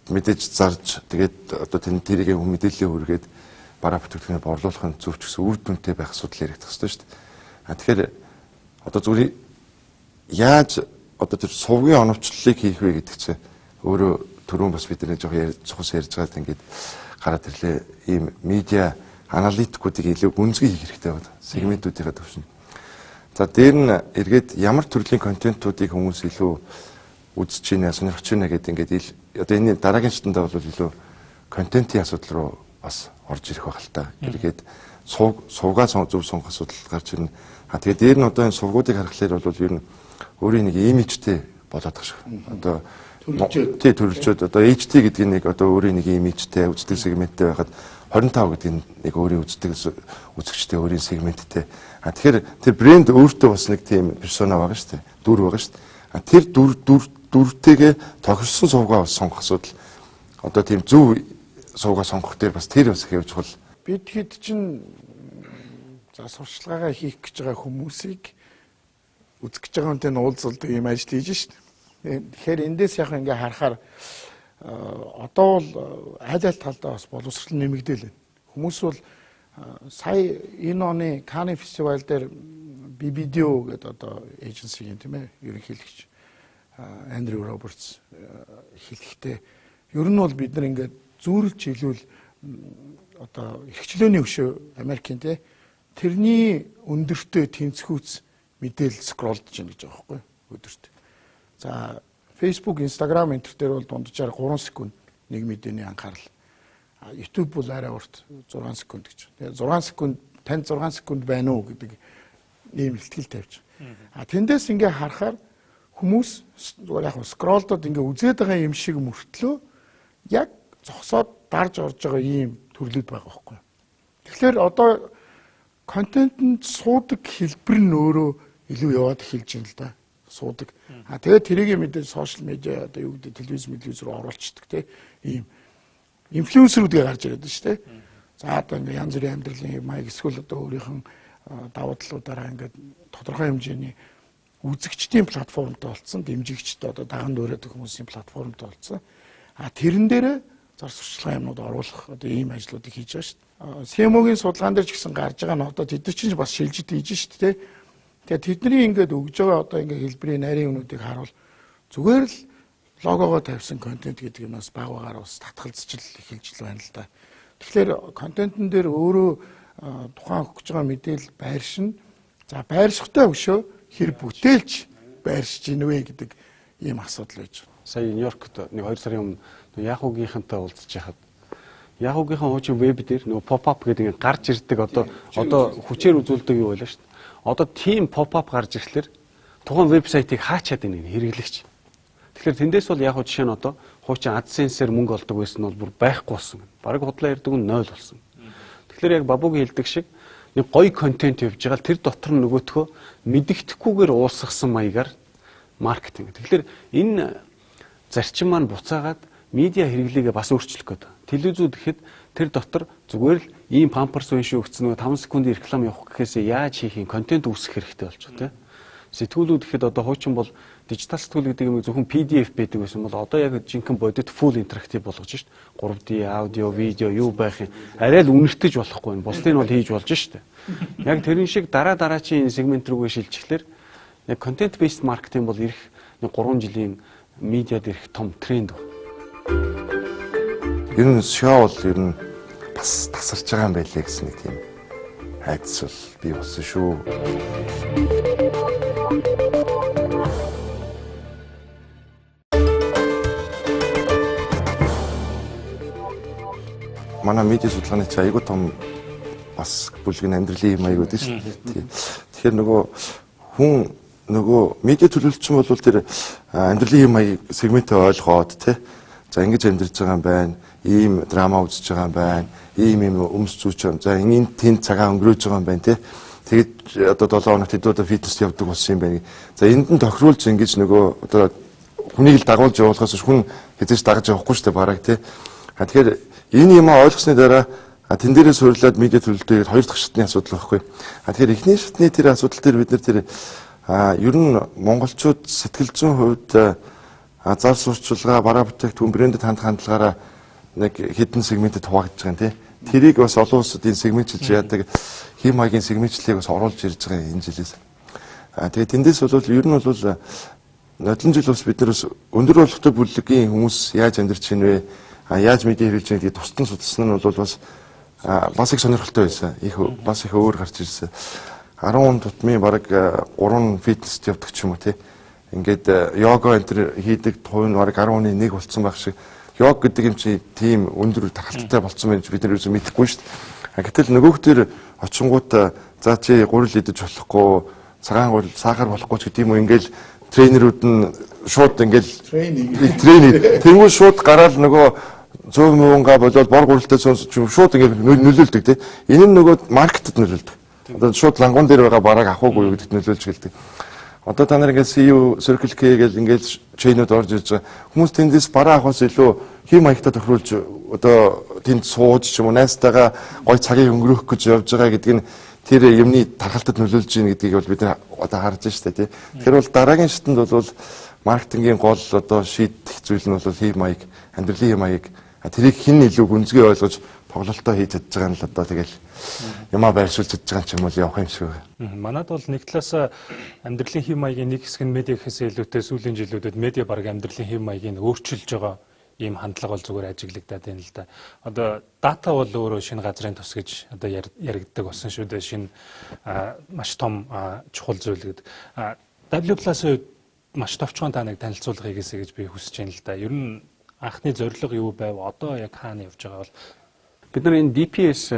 мэдээж зарж тэгээд одоо тэрийг мэдээлэлээ хүргээд бараа бүтээгдэхүүнээ борлуулахын зөв ч гэсэн үр дүнтэй байх асуудал яригдах хэрэгтэй шүү дээ. Тэгэхээр одоо зүгээр яаж одоо тэр сувгийн оновчлолыг хийх вэ гэдэг чинь өөрөө түрүүн бас бид нэг жоохон цухас ярьж байгаад ингээд гараад ирлээ. Ийм медиа аналитикуудыг илүү гүнзгий хийх хэрэгтэй байна. Сегментүүдийнхаа төвшин. За дээр нь эргээд ямар төрлийн контентуудыг хүмүүс илүү үзэж байна, сонирхож байна гэдэг ингээд одоо энэ дараагийн шатндаа бол илүү контентын асуудал руу бас орж ирэх байх л та. Эргээд сувгаа зөв сонгох асуудал гарч ирнэ. Тэгээд дээр нь одоо энэ сувгуудыг харахаар бол ер нь өөрийн нэг имижтэй болоод байгаа шиг. Одоо төрөлжөөд одоо HT гэдэг нэг одоо өөрийн нэг имижтэй үздэг сегменттэй байхад 25 гэдэг нэг өөрийн үзэгчтэй өөрийн сегменттэй. Тэгэхээр тэр брэнд өөртөө бас нэг тийм персона байгаа шүү дээ. Дүр байгаа шүү дээ. Тэр дүртэйгээ тохирсон сувгаа бас сонгох асуудал. Одоо тийм зөв сувгаа сонгох дээр бас тэр бас их явж хол. Бид хэд чинь за сурчлагаагаа хийх гэж байгаа хүмүүсийг үзэх гэж байгаа хүнтэй уулзалдаг юм ажил хийж шít. Тэгэхээр эндээс яг ингээ харахаар одоо бол аль аль талдаа бас боловсрол нэмэгдээл байна. Хүмүүс бол сая энэ оны Канны фестивал дээр BBDO гэдэг одоо эйженсигийн тийм ээ ерөнхийлөгч Андрю Робертс хэлэхдээ ер нь бол бид нар ингээд зүүрлж хэлвэл одоо эрхчлөөний өшөө Америкийн тийм тэрний өндөртөө тэнцвүүц мэдээлэл скролдж байна гэж байгаа байхгүй өдөрт. За Facebook, Instagram энэ төр дээр бол дунджаар 3 секунд нэг мэдээний анхаарал. YouTube бол арай урт 6 секунд гэж. Тэгээ 6 секунд танд 6 секунд байна уу гэдэг ийм ихтгэл тавьж. Тэндээс ингээ харахаар хүмүүс зүгээр яг скролдод ингээ үзээд байгаа юм шиг мөртлөө яг зогсоод дарж орж байгаа ийм төрлүүд байгаа байхгүй. Тэгэхээр одоо контентэнд суудаг хэлбэр нь өөрөө илүү яваад эхэлж байна л да. Суудаг. Тэгээд тэрийг мэдээ сошиал медиа одоо юу гэдэг телевиз руу оруулцдаг тийм ийм инфлюенсерүүдгээ гарч ирээд байна шүү дээ. За одоо ингээ янз бүрийн амьдралын маяг эсвэл одоо өөрийнх нь давуу талуудаараа ингээд тодорхой хэмжээний үзэгчдийн платформтой болсон, дэмжигчтэй одоо даганд өрөөд хүмүүсийн платформтой болсон. Тэрэн дээрээ зар сурчлагын юмнууд оруулах одоо ийм ажлуудыг хийж байгаа шүү дээ. CMO-гийн судалгаан дээр ч гэсэн гарч байгаа нь одоо тэд нар чинь бас шилжиж хийж шүү дээ. Тэгээд тэдний ингээд өгж байгаа одоо ингээд хэлбэрийн нарийн юмнуудыг харуул зүгээр л логогоо тавьсан контент гэдэг юмнаас багаагаар бас татгалзч эхэлж байна л да. Тэгэхээр контентын дээр өөрөө тухайн өгч байгаа мэдээлэл байршин за байршихтай өшөө хэр бүтээлч байршиж гинвэ гэдэг ийм асуудал байж байна. Сая Нью-Йоркт нэг 2 сарын өмнө Yahoo-гийнхантай уулзж байхад Yahoo-гийнхан хуучин веб дээр нөгөө pop-up гэдэг гарч ирдэг одоо хүчээр үзүүлдэг юу байлаа шүү дээ. Одоо тийм pop-up гарч ирэхлээр тухайн вебсайтыг хаачаад ийн хэрэглэгч. Тэгэхээр тэндээс бол Yahoo жишээ нь одоо хуучин AdSense-ээр мөнгө олдог байсан нь бол байхгүй болсон. Бараг худлаа ярддаг нь 0 болсон. Тэгэхээр яг бабуугийн хэлдэг шиг нэг гоё контент явж байгаа тэр дотор нь нөгөөтгөө мэддэхгүйгээр уусгасан маягаар маркетинг. Тэгэхээр энэ зарчим маань буцаагаад медиа хэрэглээгээ бас өөрчлөх гэдэг. Телевизүүд гэхэд тэр дотор зүгээр л ийм памперс уншиг өгсөн нөгөө 5 секундын реклам явах гэхээсээ яаж хийх юм контент үүсгэх хэрэгтэй болчих тийм. Сэтгүүлүүд гэхэд одоо хуучин бол дижитал сэтгүүл гэдэг юм зөвхөн PDF байдаг байсан бол одоо яг жинхэнэ бодит full interactive болгож шít. 3D, аудио, видео юу байх юм. Арай л үнэртэж болохгүй. Бусдыг нь бол хийж болж шít. Яг тэрэн шиг дараачийн сегмент рүүгээ шилжихлээр яг content based marketing бол ирэх 3 жилийн медиад ирэх том тренд байна. Ер нь шоу бол ер нь бас тасарч байгаа юм байлээ гэсэн нэг тийм хайдас бол би болсон шүү. Манай медиа судалгааны чи айгуу том бас бүлэг амьдралын юм айгууд шүү дээ. Тэгэхээр хүн медиа төлөөлөгч бол тэр амьдралын юм аяг сегментээ ойлгоод тий. За ингэж амьдарч байгаа юм байна. Ийм драма үзэж байгаа юм байна. Ийм өмс зүүч юм. За энэ тэнд цагаа өнгөрөөж байгаа юм байна тий. Тэгээд одоо 7 хоногт хэдүүдэд фитнес явдаг болсон юм байна. За энд нь тохируулж ингэж одоо хүнийг л дагуулж явуулахаас хүн хэзээ ч дагаж явахгүй шүү дээ бараг тий. Тэгэхээр энэ юм ойлгосны дараа тэн дээрээ суйрлаад медиа төлөлтөө хоёр дахь шатны асуудал байхгүй. Тэгэхээр эхний шатны тэр асуудал дээр бид нар тэр ер нь монголчууд сэтгэл зүйн хувьд зар сурталчилгаа бараа бүтээгдэхүүн брэндэд хандлагаараа нэг хэдэн сегментэд хуваагдж байгаа юм тий. Тэрийг бас олон улсад энэ сегментчилж яадаг хим маягийн сегментчлийг бас оруулж ирж байгаа энэ жилээс. Тэгээд тэндээс бол ер нь бол нодлон жил бас бид нар өндөр болготой бүлэгийн хүмүүс яаж амьдарч байна вэ? Яаж медиа хэрэглэж байгааг тусдан судалсан нь бол бас их сонирхолтой байсан. Бас их өөр гарч ирсэн. 10 тутмын бараг 3 фитнест явдаг ч юм уу тий. Ингээд йога энэ хийдэг хувь нь бараг 10-ны 1 болцсон байх шиг. Йог гэдэг юм чи тийм өндөр тархалттай болцсон байж бид нар юу мэдэхгүй шүү дээ. Гэтэл нөгөөх төр очингууд за чи гурил идэж болохгүй, цагаан гурил сахар болохгүй ч гэдэг юм уу ингээл тренерүүд нь шууд ингээл тренинг тэнгуү шууд гараад 100,000 болоод бор гурилтай шууд ингээд нөлөөлдөг тий. Энэ нь маркетед нөлөөлдөг. Одоо шууд лангуун дээр байгаа бараг авахгүй юу гэдэгт нөлөөлж гэлдэг. Одоо та нар ингээд CU Circle K гэж ингээд чейнүүд орж ирж байгаа. Хүмүүс тэндээс бараа авахаас илүү хим маягтаа тохируулж одоо тэнд сууж ч юм уу найстайгаа гой цагийг өнгөрөөх гэж явж байгаа гэдэг нь тэр юмны тархалтад нөлөөлж ийн гэдгийг бол бид нар одоо харж штэ тий. Тэр бол дараагийн шатнд бол маркетингийн гол одоо шийдэх зүйл нь бол хим маяг, амьдралын хим маяг тэрийг хэн илүү гүнзгий ойлгож тоглолтоо хийж чадж байгаа нь л одоо тэгэл юмаа байршуулж чадж байгаа юм бол явах юм шиг байна. Манад бол нэг талаас амьдралын хэм маягийн нэг хэсэг нь медиа гэхээс илүүтэй сүүлийн жилүүдэд медиа баг амьдралын хэм маягийг өөрчилж байгаа ийм хандлага бол зүгээр ажиглагдаад байна л да. Одоо дата бол өөрөө шинэ газрын тус гэж одоо яригддаг болсон шүү дээ. Шинэ маш том чухал зүйл гэдэг. W+-ийн үед маш товчхон та нэг танилцуулга хийгээсэй гэж би хүсэж байна л да. Ер нь анхны зорилго юу байв? Одоо яг хаана явж байгаа бол бид нар энэ DPS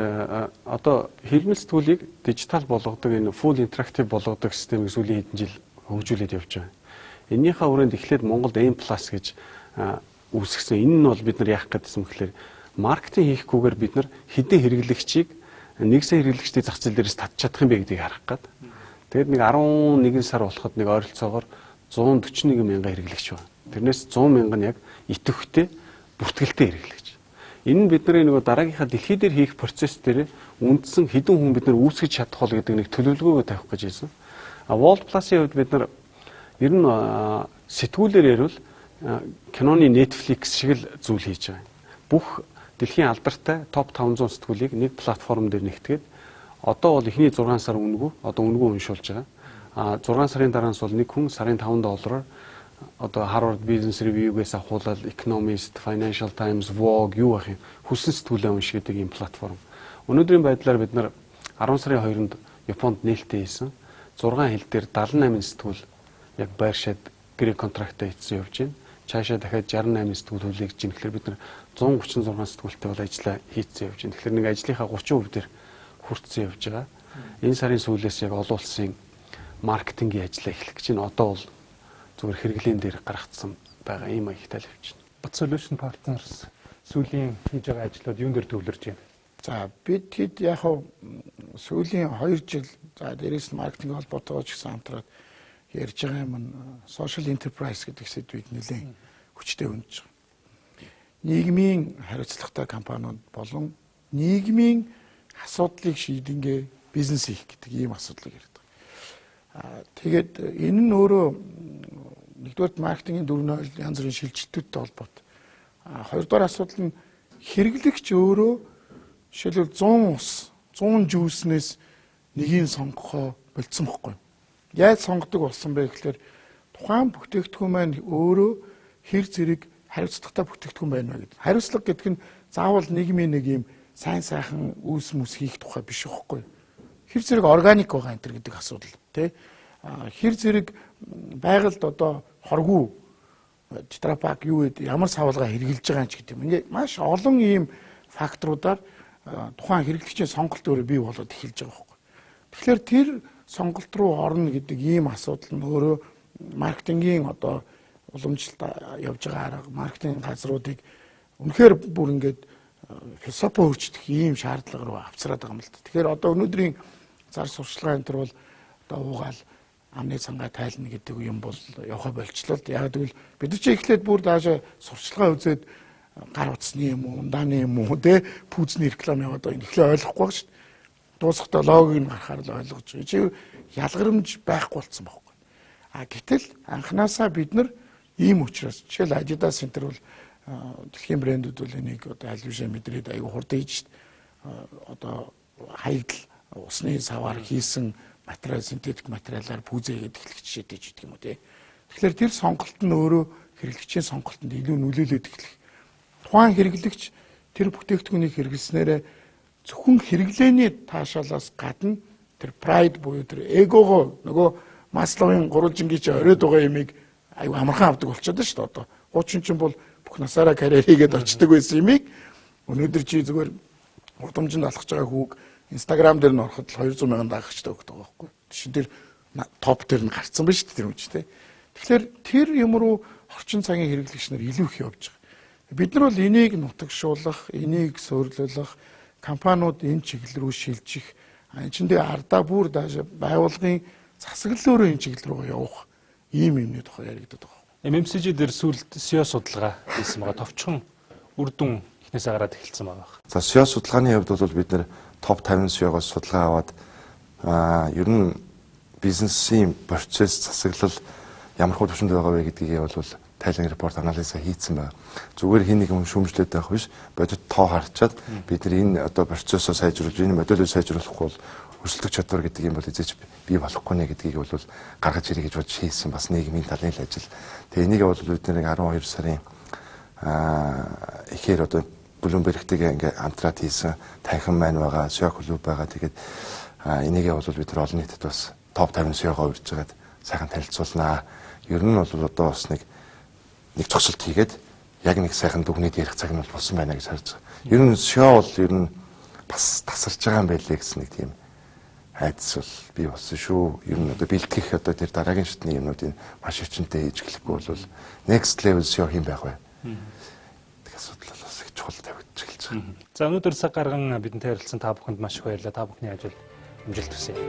одоо хэлмэл сэтгүүлийг дижитал болгодог энэ full interactive болгодог системийг сүүлийн хэдэн жил хөгжүүлээд явж байгаа. Энийхээ хүрээнд эхлээд Монголд M+ гэж үүсгэсэн. Энэ нь бол бид нар яах гэдсэн мэхлээр маркетинг хийхгүйгээр бид нар хэдэн хэрэглэгчийг 1 сая хэрэглэгчдийн зах зээл дээрээс татчих чадах юм бэ гэдгийг харах гээд. Тэгээд нэг 11 сар болоход нэг ойролцоогоор 141 мянган хэрэглэгч байна. Тэрнээс 100 мянган яг идэвхтэй бүртгэлтэй хэрэглэгч. Энэ нь бидний нөгөө дараагийнхаа дэлхий дээр хийх процесс дээр үндсэн хэдэн хүн бид нар үүсгэж чадах бол гэдэг нэг төлөвлөгөөгөө тавих гэж байсан. World Plus-ийн хувьд бид нар ер нь сэтгүүлээр ярил киноны Netflix шиг л зүйл хийж байгаа. Бүх дэлхийн алдартай топ 500 сэтгүүлийг нэг платформ дээр нэгтгээд одоо бол эхний 6 сар одоо үнэгүй уншуулж байгаа. 6 сарын дараанаас бол нэг хүн сарын $5 одоо Harvard Business Review-гээс ахуулаад Economist, Financial Times, Vogue юу ах юм хүссэн сэтгүүлээ уншиж гэдэг юм платформ. Өнөөдрийн байдлаар бид нар 10 сарын 2-нд Японд нээлттэй хийсэн 6 хил дээр 78 сэтгүүл яг байршаад гэрээ контрактаа хийсэн явж байна. Цаашаа дахиад 68 сэтгүүл хүлээгдэж байна. Тэгэхээр бид нар 136 сэтгүүлтэй бол ажиллаа хийцэн явж байна. Тэгэхээр нэг ажлынхаа 30% дээр хүртсэн явж байгаа. Энэ сарын сүүлээс яг олон улсын маркетингийн ажлаа эхлэх гэж байна. Одоо бол зүгээр хэрэглэн дээр гаргацсан байгаа юм аягтай л явж байна. Bot Solution Partners сүүлийн хийж байгаа ажлууд юун дээр төвлөрж байна? За бид хэд яг сүүлийн 2 жил за дээрээс маркетинг холбоотойгоо ч гэсэн хамтраад ярьж байгаа юм нь social enterprise гэдэг сэдвийг нэлээд хүчтэй хөндөж байгаа. Нийгмийн хариуцлагатай компаниуд болон нийгмийн асуудлыг шийдэнгээ бизнес хийх гэдэг ийм асуудлыг ярьдаг. Тэгээд энэ нь өөрөө нэгдүгээр маркетингийн дөрвөн ойл янз бүрийн шилжилтүүдтэй холбоотой. Хоёрдугаар асуудал нь хэрэглэгч өөрөө жишээлбэл 100 ус, 100 жүүснээс нэгийг сонгохоо болцсон бохгүй. Яаж сонгодог болсон бэ гэхээр тухайн бүтээгдэхүүн маань өөрөө хэр зэрэг хариуцлагатай бүтээгдэхүүн байна вэ гэдэг. Хариуцлага гэдэг нь заавал нийгмийн нэг юм сайн сайхан үүс мүс хийх тухай биш байхгүй. Хэр зэрэг органик байгаа энэ гэдэг асуудал тий. Хэр зэрэг байгальд одоо хоргүй тетрапак юу гэдэг ямар савлгаа хэрэгжилж байгаа юм ч гэдэг юм. Ингээ маш олон ийм факторуудаар тухайн хэрэглэгчийн сонголт өөрөө бий болоод эхэлж байгаа байхгүй. Тэгэхээр тэр сонголт руу орно гэдэг ийм асуудал нь өөрөө маркетингийн одоо уламжлалт явж байгаа арга маркетинг газруудыг үнэхээр бүр ингээд философи өөрчлөх ийм шаардлага руу авчраад байгаа юм л да. Тэгэхээр одоо өнөөдрийн зар сурчлагын энэ төр бол одоо уугаал амны цангаа тайлна гэдэг юм бол явахаа болчлоо. Яг тэгвэл бид нар чи эхлээд бүр даашаа сурчлагаа үзээд гар утасны юм уу, ундааны юм уу те пүүзний реклам яваад байгаа эхлээ ойлгохгүй байгаа шүү дээ. Дуусахдаа логог нь гарахаар л ойлгож байгаа. Чи ялгарамж байхгүй болсон байхгүй. Гэтэл анханасаа бид нар ийм учраас жишээл Adidas Center бол дэлхийн брэндүүд бол энийг одоо аль бишээ мэдрээд аягүй хурдан хийж одоо хаягдл усны саваар хийсэн материал синтетик материалаар пүүзээгээд эхлэх жишээтэй ч гэдэг юм уу тий. Тэгэхээр тэр сонголт нь өөрөө хэрэглэгчийн сонголтонд илүү нөлөөлөд эхлэх. Тухайн хэрэглэгч тэр бүтээгдэхүүнийг хэрэглэснээрээ зөвхөн хэрэглээний таашаалаас гадна тэр pride буюу тэр эгогоо нөгөө Масловын гурвалжингийн чи оройд байгаа юмыг аюу амархан авдаг болчиход шүү дээ одоо. Хуучин ч бол бүх насаараа карьер хийгээд очдөг байсан юмыг өнөөдөр чи зүгээр удамжинд алхаж байгаа хүүг Instagram дээр нь ороход 200 мянган дагагчтай өгдөг байгаа байхгүй. Тийш тэр топ дээр нь гарцсан ба шүү дээ тэр үуч тий. Тэгэхээр тэр юм руу орчин цагийн хэрэглэгч нар илүү их явж байгаа. Бид нар бол энийг нутагшуулах, энийг суйрлуулах, компаниуд энэ чиглэл рүү шилжих, энэ чинь тэгээ ардаа бүр даашаа байгууллагын засаглалөөрөө энэ чиглэл рүү явах ийм юмны тухай яригддаг байгаа. MMCG дээр сүүлд SEO судалгаа хийсэн байгаа товчхон үр дүн эхнээсээ гараад эхэлсэн байгаа. За SEO судалгааны хувьд бол бид нэр топ 50 SEO-гоос судалгаа аваад ер нь бизнесийн процесс засаглал ямар хөө төвшөнд байгаа вэ гэдгийг бол тайлан репорт анализа хийцэн байна. Зүгээр хин нэг юм шүүмжлээд байх биш. Бодит тоо харчаад бид нар энэ одоо процессоо сайжруулж, энэ модулийг сайжруулахгүй бол өрсөлдөх чадвар гэдэг юм бол эзэж бий болохгүй нэ гэдгийг бол гаргаж ирэх гэж бодож хийсэн бас нийгмийн талын л ажил. Тэгээ энийг бол бид нэг 12 сарын ихээр одоо Bloomberg-тэйгээ ингээ хамтраад хийсэн танхим маань байгаа, SEO клуб байгаа. Тэгээд энийгээ бол бид нар олон нийтэд бас топ 50 SEO-гоо урьж байгаад сайхан танилцуулнаа. Ер нь бол одоо бас нэг зогсолт хийгээд яг нэг сайхан дүгнээ дээрх цаг нь бол болсон байна гэж харж байгаа. Ер нь SEO бол ер нь бас тасарч байгаа юм байлээ гэсэн нэг тийм айдас бол бий болсон шүү. Ер нь одоо бэлтгэх одоо тэр дараагийн шатны юмнуудыг маш эрчимтэй хийж эхлэхгүй бол next level SEO хийм байх бай. Тэг асуудал бол бас их чухал тавигдж эхэлж байгаа. За өнөөдөр цаг гарган бидэнтэй харилцсан та бүхэнд маш их баярлалаа. Та бүхний ажил амжилт хүсье.